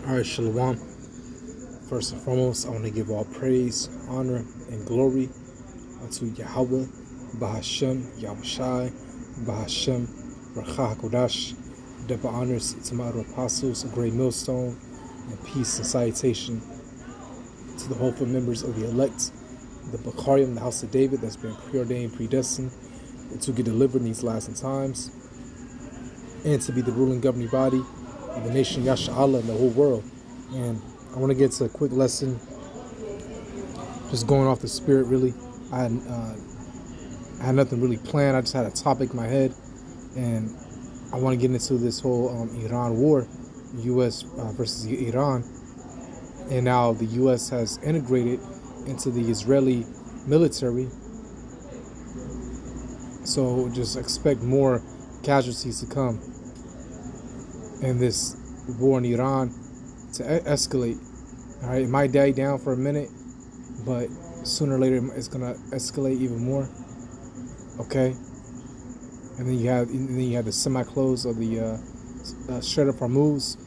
Alright, Shalom. First and foremost, I want to give all praise, honor, and glory unto Yahweh, Bahashem, Yahushai, Bahashem, Rakha HaKodash. Double honors to my other apostles, a great millstone, and peace and salutation to the hopeful members of the elect, the Bakarim, the house of David, that's been preordained, predestined, to get delivered in these last times, and to be the ruling governing body of the nation Yasha Allah and the whole world. And I want to get to a quick lesson, just going off the spirit really. I had nothing really planned. I just had a topic in my head, and I want to get into this whole Iran war, U.S. versus Iran. And now the U.S. has integrated into the Israeli military, so just expect more casualties to come, and this war in Iran to escalate. All right, it might die down for a minute, but sooner or later it's gonna escalate even more. Okay, and then you have the semi-close of the Strait of Hormuz,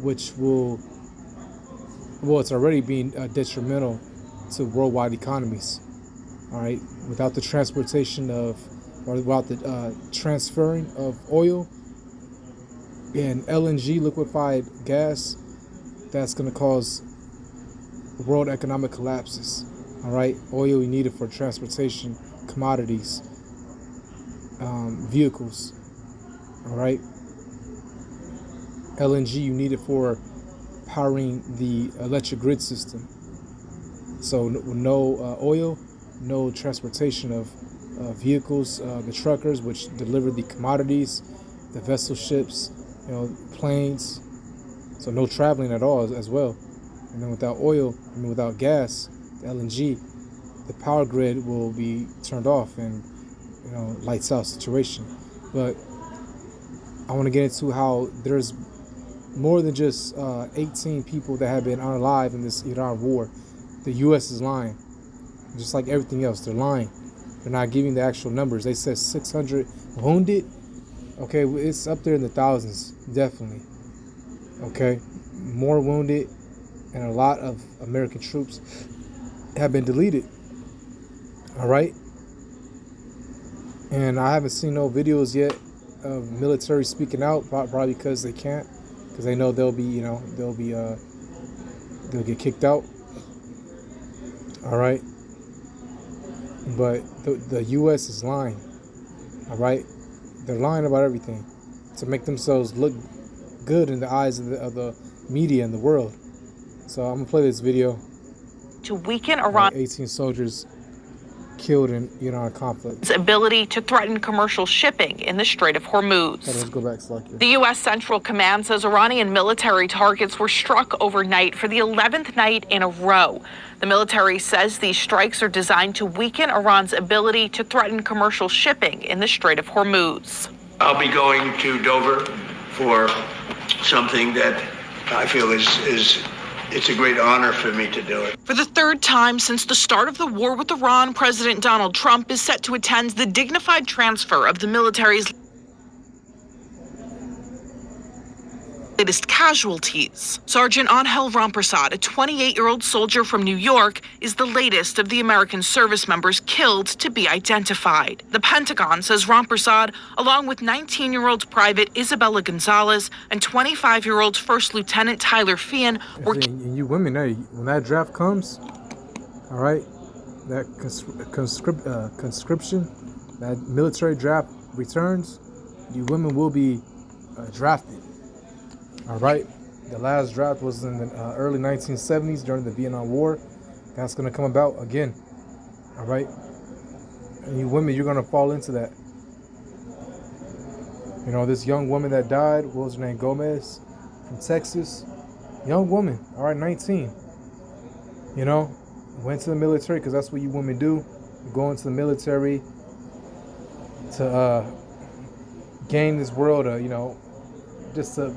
which it's already being detrimental to worldwide economies. All right, without the transportation of, or without the transferring of oil and LNG, liquefied gas, that's going to cause world economic collapses. All right, oil you need it for transportation, commodities, vehicles. All right, LNG you need it for powering the electric grid system. So no oil, no transportation of vehicles, the truckers which deliver the commodities, the vessel ships, planes. So no traveling at all as well. And then without oil, without gas, the LNG, the power grid will be turned off and lights out situation. But I want to get into how there's more than just 18 people that have been unalive in this Iran war. The U.S. is lying, just like everything else. They're lying. They're not giving the actual numbers. They said 600 wounded. Okay, it's up there in the thousands, definitely. Okay, more wounded, and a lot of American troops have been deleted. All right, and I haven't seen no videos yet of military speaking out, probably because they can't, because they know they'll get kicked out. All right, but the U.S. is lying. All right, they're lying about everything to make themselves look good in the eyes of the media and the world. So I'm gonna play this video. To weaken Iran's 18 soldiers killed in Iran conflict. ability to threaten commercial shipping in the Strait of Hormuz. Let's go back slightly. The U.S. Central Command says Iranian military targets were struck overnight for the 11th night in a row. The military says these strikes are designed to weaken Iran's ability to threaten commercial shipping in the Strait of Hormuz. I'll be going to Dover for something that I feel it's a great honor for me to do it. For the third time since the start of the war with Iran, President Donald Trump is set to attend the dignified transfer of the military's latest casualties. Sergeant Angel Rampersad, a 28-year-old soldier from New York, is the latest of the American service members killed to be identified. The Pentagon says Rampersad, along with 19-year-old Private Isabella Gonzalez and 25-year-old First Lieutenant Tyler Feehan were and you women, hey, when that draft comes, all right, that conscription, that military draft returns, you women will be drafted. All right, the last draft was in the early 1970s during the Vietnam War. That's going to come about again. All right, and you women, you're going to fall into that. This young woman that died, what was her name, Gomez, from Texas, young woman, all right, 19. Went to the military because that's what you women do. You go into the military to gain this world, just to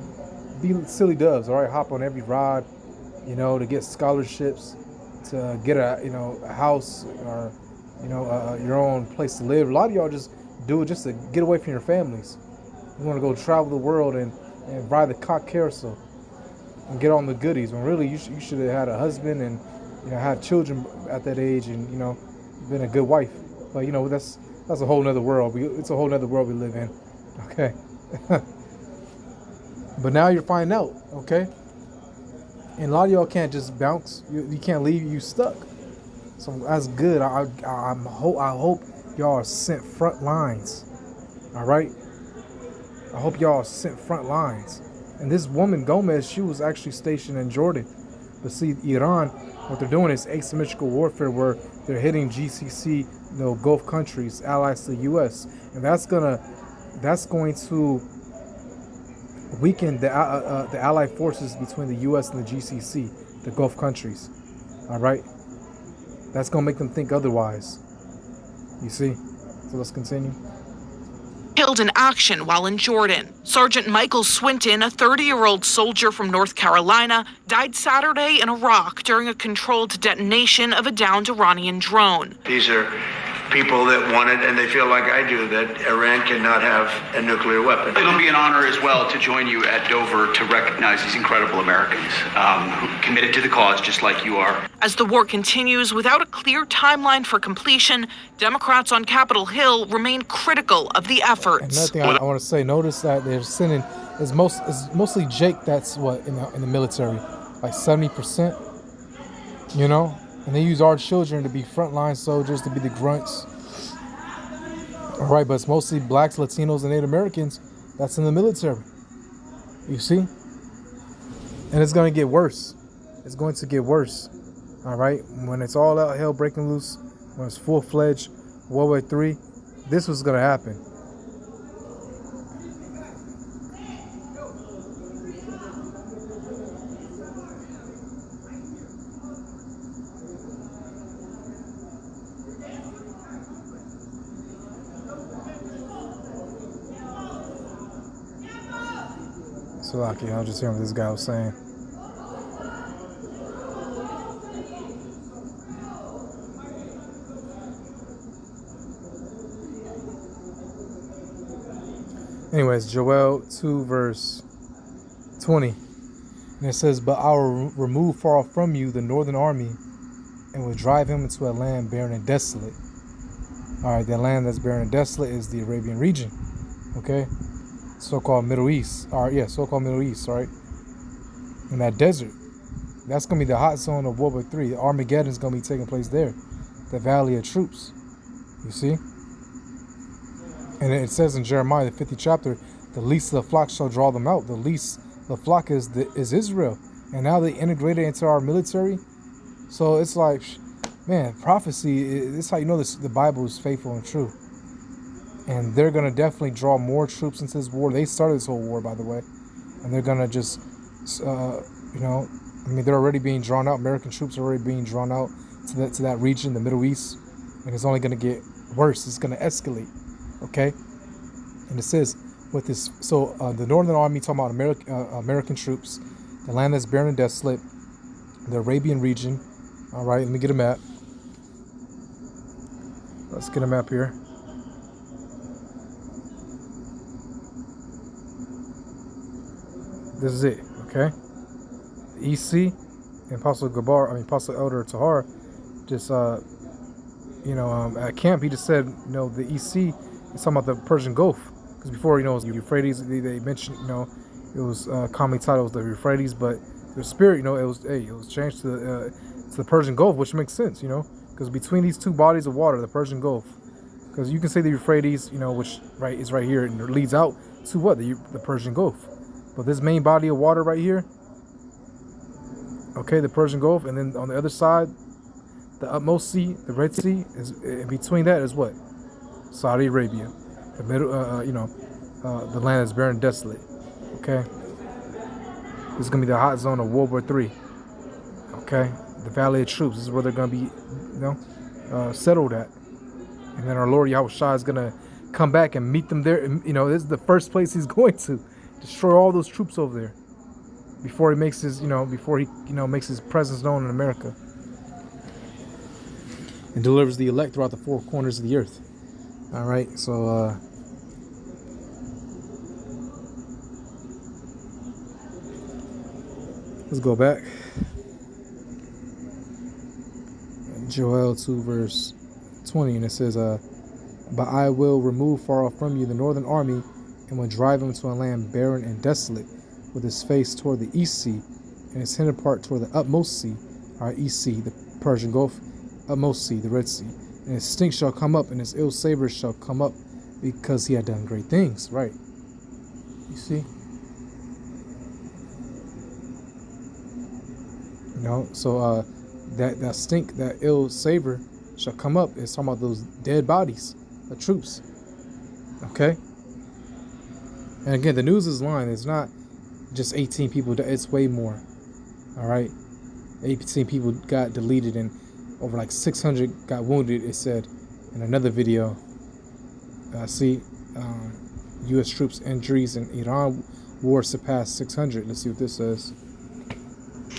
be silly doves, all right, hop on every rod, to get scholarships, to get a house, or your own place to live. A lot of y'all just do it just to get away from your families. You want to go travel the world and ride the cock carousel. and get on the goodies. When really you should have had a husband and had children at that age, and been a good wife. But that's a whole nother world. It's a whole nother world we live in. Okay. But now you're finding out. Okay. And a lot of y'all can't just bounce. You can't leave. You stuck. So that's good. I hope y'all are sent front lines. All right. I hope y'all are sent front lines. And this woman Gomez, she was actually stationed in Jordan. But see, Iran, what they're doing is asymmetrical warfare, where they're hitting GCC, Gulf countries, allies to the U.S. And that's going to weaken the allied forces between the U.S. and the GCC, the Gulf countries. All right. That's going to make them think otherwise. You see? So let's continue. Killed in action while in Jordan. Sergeant Michael Swinton, a 30-year-old soldier from North Carolina, died Saturday in Iraq during a controlled detonation of a downed Iranian drone. These are people that want it, and they feel like I do, that Iran cannot have a nuclear weapon. It'll be an honor as well to join you at Dover to recognize these incredible Americans who committed to the cause just like you are. As the war continues without a clear timeline for completion, Democrats on Capitol Hill remain critical of the efforts. Another thing I want to say, notice that they're sending, it's mostly Jake that's what in the military, like 70%, and they use our children to be frontline soldiers, to be the grunts. All right, but it's mostly blacks, Latinos, and Native Americans that's in the military. You see? And it's going to get worse. It's going to get worse. All right? When it's all out hell breaking loose, when it's full-fledged World War III, this was going to happen. So lucky, I'll just hear what this guy was saying. Anyways, Joel 2 verse 20. And it says, "But I will remove far off from you the northern army, and will drive him into a land barren and desolate." All right, the land that's barren and desolate is the Arabian region. Okay? So-called Middle East. All right, yeah, so-called Middle East, all right? In that desert. That's going to be the hot zone of World War III. The Armageddon is going to be taking place there. The Valley of Troops. You see? And it says in Jeremiah, the 50th chapter, the least of the flock shall draw them out. The least of the flock is Israel. And now they integrated into our military. So it's like, man, prophecy, this is how you know the Bible is faithful and true. And they're going to definitely draw more troops into this war. They started this whole war, by the way. And they're going to just, they're already being drawn out. American troops are already being drawn out to that region, the Middle East. And it's only going to get worse. It's going to escalate. Okay? And it says, with this, so the Northern Army, talking about American troops, the land that's barren and desolate, the Arabian region. All right, let me get a map. Let's get a map here. This is it, okay? EC and Apostle Elder Tahar just, at camp, he just said, the EC is talking about the Persian Gulf. Because before, it was Euphrates, they mentioned, it was commonly titled the Euphrates, but the spirit, it was changed to the Persian Gulf, which makes sense, because between these two bodies of water, the Persian Gulf, because you can say the Euphrates, which is right here, and it leads out to what? The Persian Gulf. But this main body of water right here, okay, the Persian Gulf, and then on the other side, the utmost sea, the Red Sea, is in between that is what? Saudi Arabia, the middle, the land is barren and desolate. Okay, this is gonna be the hot zone of World War III. Okay, the Valley of Troops. This is where they're gonna be, settled at. And then our Lord Yahushua is gonna come back and meet them there. And, this is the first place he's going to. Destroy all those troops over there before he makes his, makes his presence known in America and delivers the elect throughout the four corners of the earth. All right, so Let's go back. Joel 2 verse 20, and it says, but I will remove far off from you the northern army, and will drive him to a land barren and desolate, with his face toward the east sea, and his hinder part toward the utmost sea, our east sea, the Persian Gulf, utmost sea, the Red Sea. And his stink shall come up, and his ill savor shall come up, because he had done great things. Right. You see? You know, so that stink, that ill savor shall come up. It's talking about those dead bodies, the troops. Okay? And again, the news is lying. It's not just 18 people. It's way more. All right? 18 people got deleted and over like 600 got wounded, it said in another video. U.S. troops injuries in Iran war surpassed 600. Let's see what this says.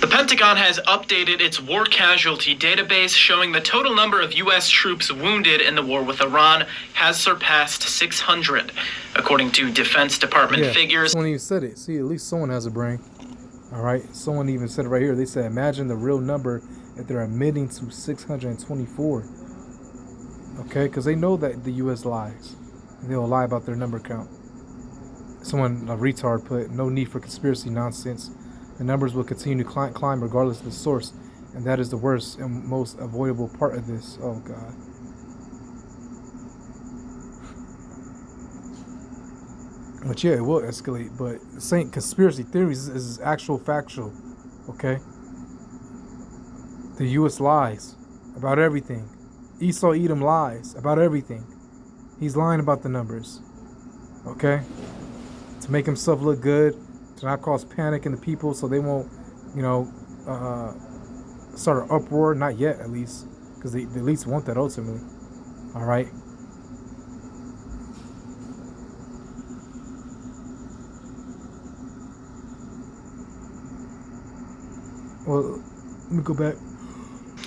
The Pentagon has updated its war casualty database, showing the total number of U.S. troops wounded in the war with Iran has surpassed 600. According to Defense Department figures. Someone even said it. See, at least someone has a brain. All right. Someone even said it right here. They said, imagine the real number that they're admitting to 624. Okay, because they know that the U.S. lies. And they'll lie about their number count. Someone, a retard, put, no need for conspiracy nonsense. The numbers will continue to climb regardless of the source. And that is the worst and most avoidable part of this. Oh, God. But yeah, it will escalate. But this ain't conspiracy theories. This is actual factual. Okay? The U.S. lies about everything. Esau Edom lies about everything. He's lying about the numbers. Okay? To make himself look good. To not cause panic in the people so they won't, start an uproar. Not yet, at least. Because they at least want that ultimately. All right? Well, let me go back.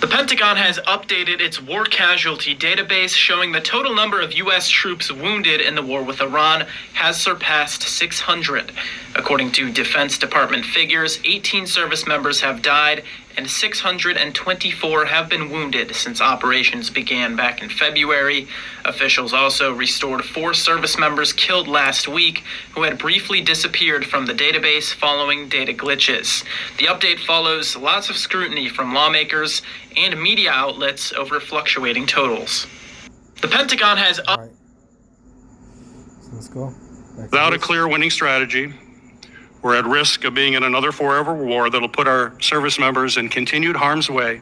The Pentagon has updated its war casualty database, showing the total number of U.S. troops wounded in the war with Iran has surpassed 600. According to Defense Department figures, 18 service members have died and 624 have been wounded since operations began back in February. Officials also restored 4 service members killed last week who had briefly disappeared from the database following data glitches. The update follows lots of scrutiny from lawmakers and media outlets over fluctuating totals. The Pentagon has All right. So let's go. Without a clear winning strategy, we're at risk of being in another forever war that'll put our service members in continued harm's way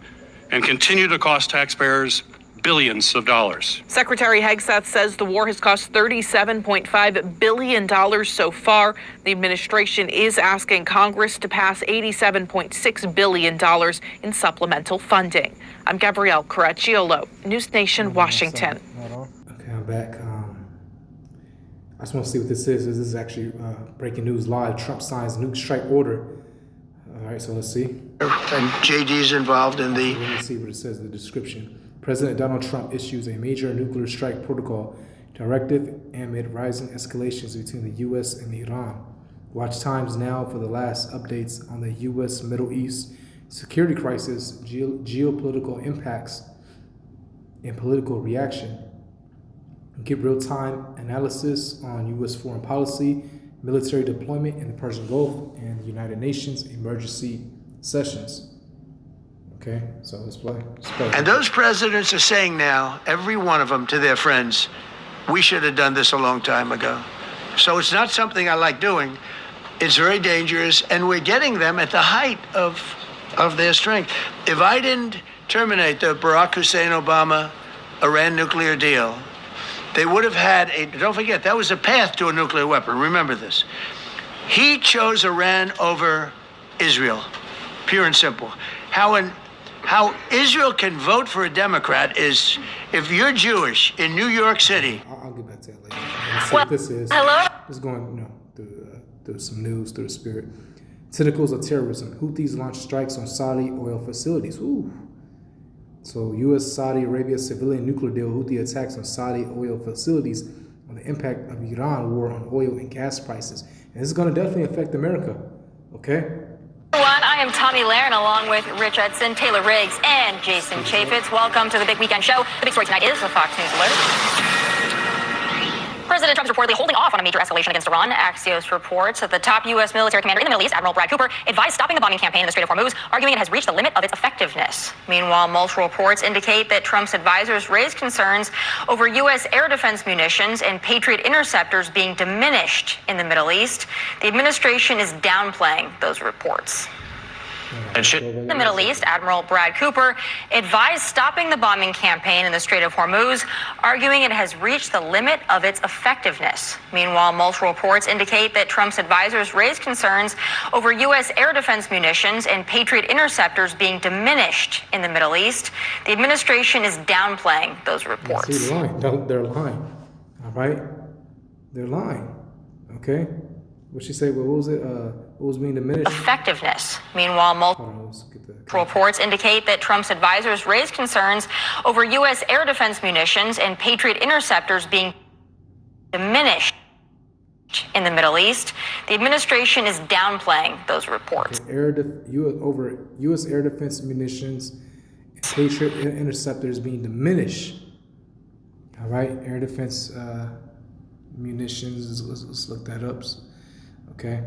and continue to cost taxpayers billions of dollars. Secretary Hegseth says the war has cost $37.5 billion so far. The administration is asking Congress to pass $87.6 billion in supplemental funding. I'm Gabrielle Caracciolo, News Nation, Washington. Okay, I'm back. I just want to see what this is. This is actually breaking news live. Trump signs nuke strike order. All right, so let's see. And JD's involved in the... Let me see what it says in the description. President Donald Trump issues a major nuclear strike protocol directive amid rising escalations between the U.S. and Iran. Watch times now for the last updates on the U.S. Middle East security crisis, geopolitical impacts, and political reaction. Get real-time analysis on U.S. foreign policy, military deployment in the Persian Gulf, and the United Nations emergency sessions. Okay, so let's play. And those presidents are saying now, every one of them to their friends, we should have done this a long time ago. So it's not something I like doing. It's very dangerous, and we're getting them at the height of their strength. If I didn't terminate the Barack Hussein Obama Iran nuclear deal, they would have had don't forget, that was a path to a nuclear weapon. Remember this. He chose Iran over Israel, pure and simple. How Israel can vote for a Democrat is, if you're Jewish in New York City. I'll get back to that later. Let's see what this is. Hello? This is going through some news, through the spirit. Tentacles of terrorism. Houthis launch strikes on Saudi oil facilities. Ooh. So, U.S.-Saudi Arabia civilian nuclear deal, Houthi attacks on Saudi oil facilities on the impact of Iran war on oil and gas prices. And this is going to definitely affect America, okay? Everyone, I am Tommy Lahren along with Rich Edson, Taylor Riggs, and Jason Chaffetz. Welcome to the Big Weekend Show. The big story tonight is the Fox News alert. President Trump is reportedly holding off on a major escalation against Iran. Axios reports that the top U.S. military commander in the Middle East, Admiral Brad Cooper, advised stopping the bombing campaign in the Strait of Hormuz, arguing it has reached the limit of its effectiveness. Meanwhile, multiple reports indicate that Trump's advisors raised concerns over U.S. air defense munitions and Patriot interceptors being diminished in the Middle East. The administration is downplaying those reports. In the Middle East, Admiral Brad Cooper advised stopping the bombing campaign in the Strait of Hormuz, arguing it has reached the limit of its effectiveness. Meanwhile, multiple reports indicate that Trump's advisors raised concerns over U.S. air defense munitions and Patriot interceptors being diminished in the Middle East. The administration is downplaying those reports. See, they're lying. All right? They're lying. Okay? What she say? What was it? What was being diminished? Effectiveness. Meanwhile, multiple reports indicate that Trump's advisors raised concerns over U.S. air defense munitions and Patriot interceptors being diminished in the Middle East. The administration is downplaying those reports. Over U.S. air defense munitions and Patriot interceptors being diminished. All right, air defense munitions. Let's look that up. Okay.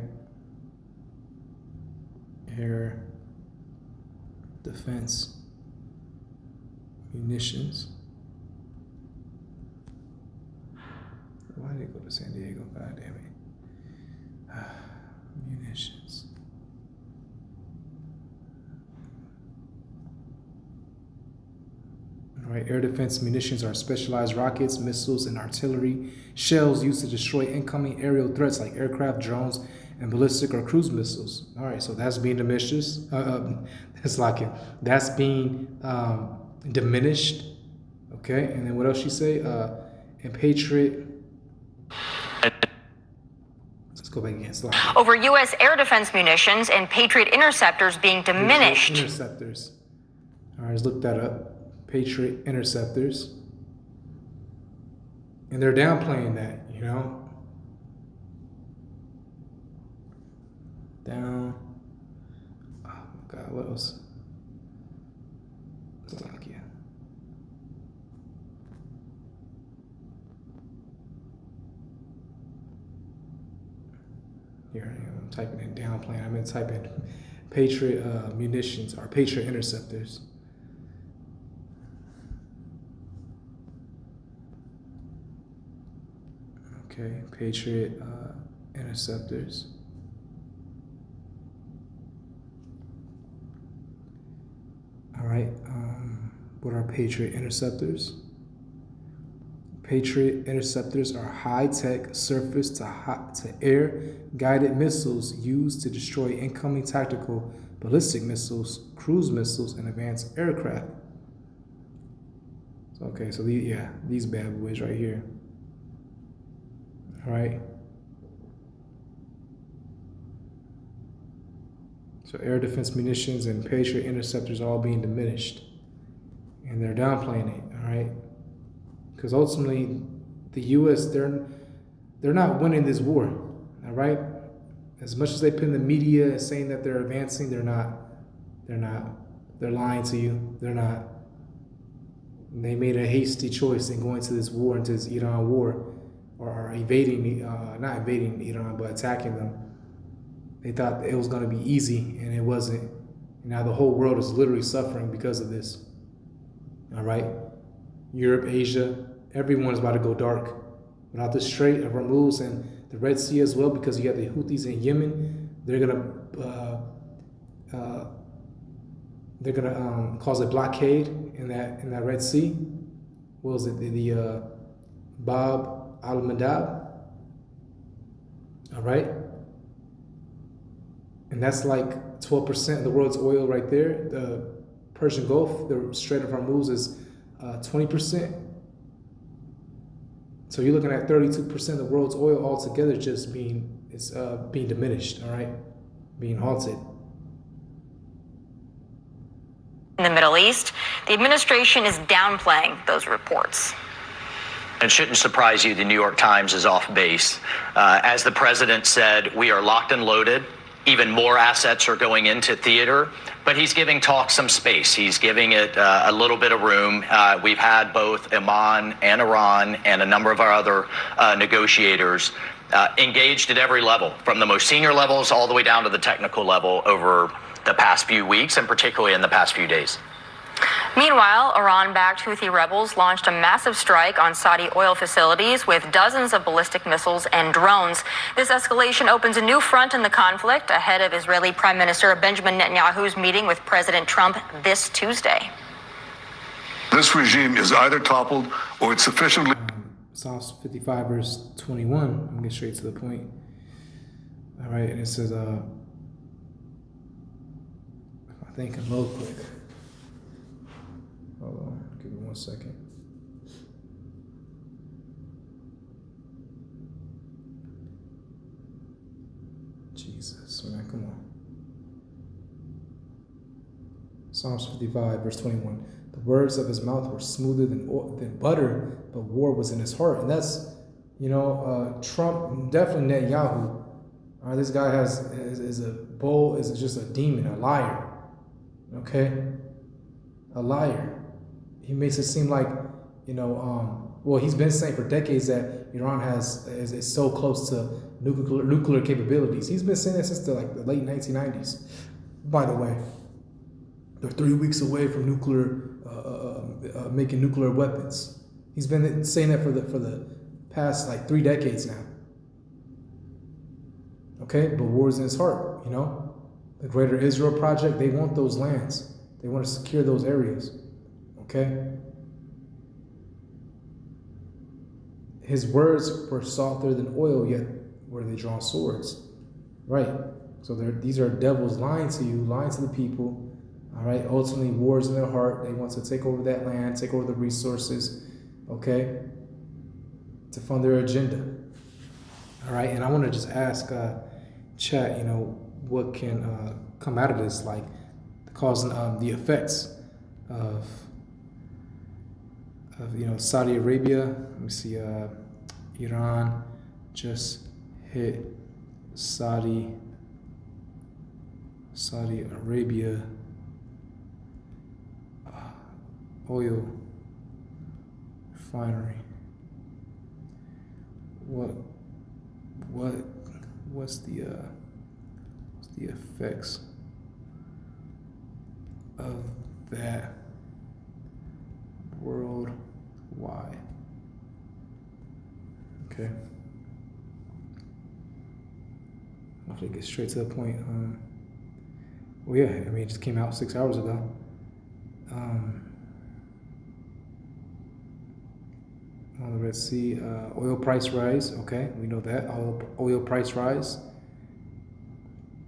Air defense munitions. Why did it go to San Diego? God damn it. Munitions. All right, air defense munitions are specialized rockets, missiles, and artillery shells used to destroy incoming aerial threats like aircraft, drones, and ballistic or cruise missiles. All right, so that's being diminished. That's being diminished. Okay, and then what else she say? And Patriot. Let's go back again. Slide. Over U.S. air defense munitions and Patriot interceptors being diminished. Patriot interceptors. All right, let's look that up. Patriot interceptors. And they're downplaying that, you know. Down. Oh my God, what else? Yeah. Here I am. I'm typing in downplaying. I'm going to type in Patriot munitions or Patriot interceptors. Okay, Patriot interceptors. All right, what are Patriot interceptors? Patriot interceptors are high-tech surface-to-air guided missiles used to destroy incoming tactical ballistic missiles, cruise missiles, and advanced aircraft. Okay, so these bad boys right here. All right. So air defense munitions and Patriot interceptors all being diminished. And they're downplaying it, all right? Because ultimately, the U.S., they're not winning this war, all right? As much as they put in the media and saying that they're advancing, they're not. They're lying to you. They're not. They made a hasty choice in going to this war, into this Iran war, or evading, not invading Iran, but attacking them. They thought it was going to be easy, and it wasn't. Now the whole world is literally suffering because of this. All right? Europe, Asia, everyone's about to go dark. Without the Strait of Hormuz and the Red Sea as well, because you have the Houthis in Yemen, they're gonna cause a blockade in that Red Sea. What was it? The Bab al-Mandab. All right? And that's like 12% of the world's oil right there. The Persian Gulf, the Strait of Hormuz is 20%. So you're looking at 32% of the world's oil altogether just being diminished, all right? Being halted. In the Middle East, the administration is downplaying those reports. It shouldn't surprise you the New York Times is off base. As the president said, we are locked and loaded. even more assets are going into theater, but he's giving talk some space. He's giving it a little bit of room. We've had both Oman and Iran and a number of our other negotiators engaged at every level, from the most senior levels all the way down to the technical level over the past few weeks, and particularly in the past few days. Meanwhile, Iran-backed Houthi rebels launched a massive strike on Saudi oil facilities with dozens of ballistic missiles and drones. This escalation opens a new front in the conflict ahead of Israeli Prime Minister Benjamin Netanyahu's meeting with President Trump this Tuesday. This regime is either toppled or it's sufficiently... Psalms 55 verse 21. I'm gonna get straight to the point. All right, and it says, I think a little quick. Hold on, give me 1 second. Jesus, man, come on. Psalms 55, verse 21. The words of his mouth were smoother than butter, but war was in his heart. And that's, Trump, definitely Netanyahu. This guy is just a demon, a liar. Okay? A liar. He makes it seem like, he's been saying for decades that Iran is so close to nuclear capabilities. He's been saying that since the late 1990s. By the way, they're 3 weeks away from making nuclear weapons. He's been saying that for the past 3 decades now. Okay, but war's in his heart. The Greater Israel Project. They want those lands. They want to secure those areas. Okay? His words were softer than oil, yet were they drawn swords. Right? So these are devils lying to you, lying to the people. All right? Ultimately, war's in their heart. They want to take over that land, take over the resources, okay? To fund their agenda. All right? And I want to just ask chat, what can come out of this, causing the effects of Saudi Arabia. Let me see, Iran just hit Saudi Arabia oil refinery. What's the effects of that worldwide? Okay. Hopefully get straight to the point. It just came out 6 hours ago. On the Red Sea, oil price rise. Okay, we know that. Oil price rise.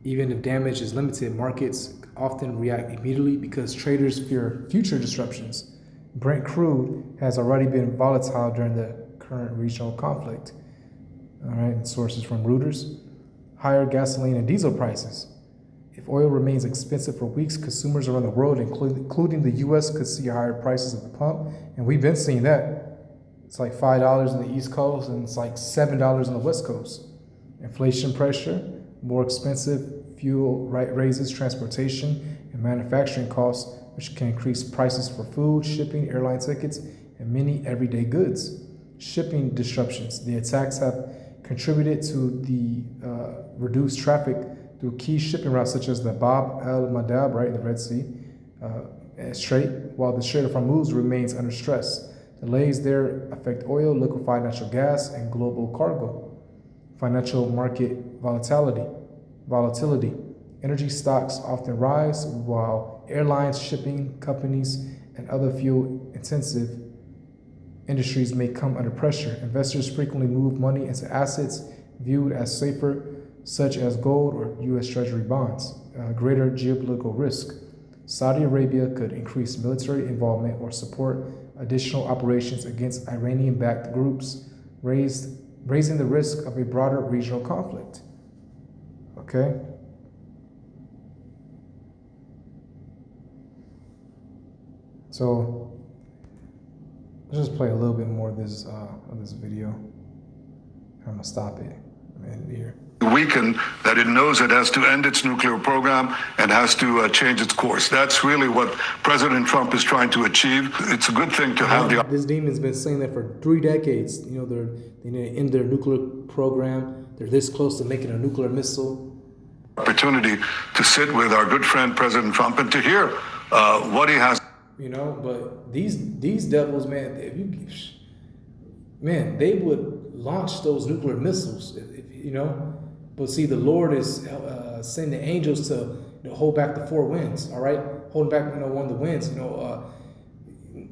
Even if damage is limited, markets often react immediately because traders fear future disruptions. Brent crude has already been volatile during the current regional conflict. All right, sources from Reuters. Higher gasoline and diesel prices. If oil remains expensive for weeks, consumers around the world, including the U.S., could see higher prices at the pump. And we've been seeing that. It's like $5 on the East Coast and it's like $7 on the West Coast. Inflation pressure, more expensive fuel raises transportation and manufacturing costs, which can increase prices for food, shipping, airline tickets, and many everyday goods. Shipping disruptions. The attacks have contributed to the reduced traffic through key shipping routes such as the Bab el-Mandab, right, in the Red Sea Strait, while the Strait of Hormuz remains under stress. Delays there affect oil, liquefied natural gas, and global cargo. Financial market volatility. Energy stocks often rise, while airlines, shipping companies, and other fuel-intensive industries may come under pressure. Investors frequently move money into assets viewed as safer, such as gold or U.S. Treasury bonds. Greater geopolitical risk. Saudi Arabia could increase military involvement or support additional operations against Iranian-backed groups, raising the risk of a broader regional conflict. Okay? So, let's just play a little bit more of this video. I'm gonna stop it. I'm gonna end it here. weakened, that it knows it has to end its nuclear program and has to change its course. That's really what President Trump is trying to achieve. It's a good thing to have the... This demon's been saying that for 3 decades. You know, they need to end their nuclear program. They're this close to making a nuclear missile. Opportunity to sit with our good friend President Trump and to hear what he has. You know, but these devils, man, they would launch those nuclear missiles, you know. But see, the Lord is sending angels to hold back the 4 winds. All right, holding back, one of the winds.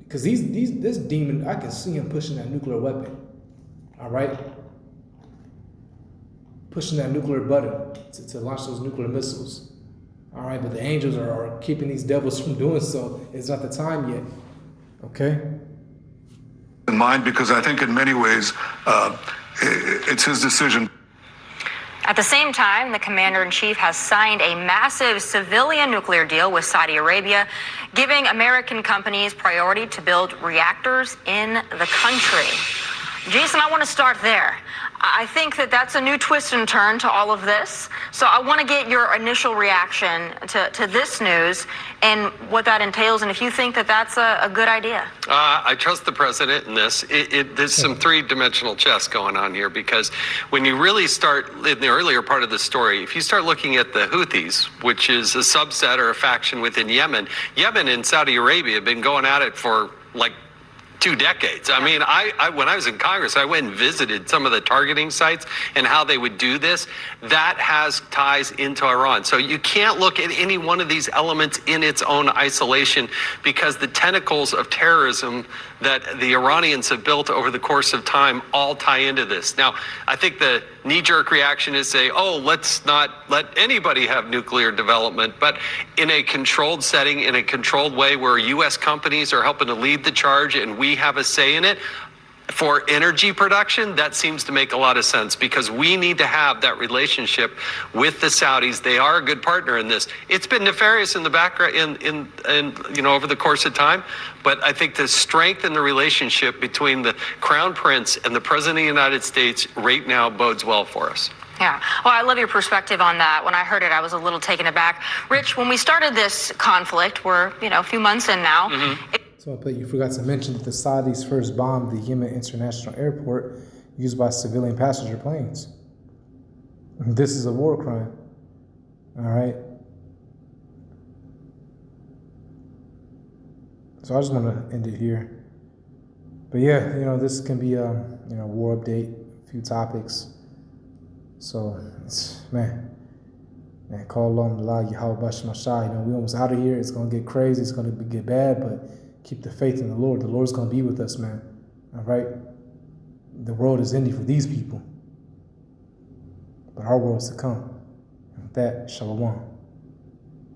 Because this demon, I can see him pushing that nuclear weapon. All right. Pushing that nuclear button to launch those nuclear missiles. All right, but the angels are keeping these devils from doing so. It's not the time yet. Okay? In mind, because I think in many ways it's his decision. At the same time, the commander-in-chief has signed a massive civilian nuclear deal with Saudi Arabia, giving American companies priority to build reactors in the country. Jason, I want to start there. I think that's a new twist and turn to all of this. So I want to get your initial reaction to this news and what that entails, and if you think that's a good idea. I trust the president in this. There's some 3-dimensional chess going on here, because when you really start in the earlier part of the story, if you start looking at the Houthis, which is a subset or a faction within Yemen and Saudi Arabia have been going at it for like 2 decades. I mean, I when I was in Congress, I went and visited some of the targeting sites and how they would do this. That has ties into Iran. So you can't look at any one of these elements in its own isolation, because the tentacles of terrorism that the Iranians have built over the course of time all tie into this. Now, I think the knee-jerk reaction is say, oh, let's not let anybody have nuclear development, but in a controlled setting, in a controlled way where U.S. companies are helping to lead the charge and we have a say in it. For energy production, that seems to make a lot of sense, because we need to have that relationship with the Saudis. They are a good partner in this. It's been nefarious in the background, in over the course of time, but I think the strength in the relationship between the Crown Prince and the President of the United States right now bodes well for us. Yeah. Well, I love your perspective on that. When I heard it, I was a little taken aback. Rich, when we started this conflict, we're a few months in now. Mm-hmm. So you forgot to mention that the Saudis first bombed the Yemen International Airport used by civilian passenger planes. This is a war crime. All right. So I just want to end it here. But yeah, this can be a war update, a few topics. So man, call on Allah Yahweh Bash Mashai. We almost out of here. It's gonna get crazy. It's gonna get bad, but keep the faith in the Lord. The Lord's going to be with us, man. All right? The world is ending for these people. But our world's to come. And with that, shalom.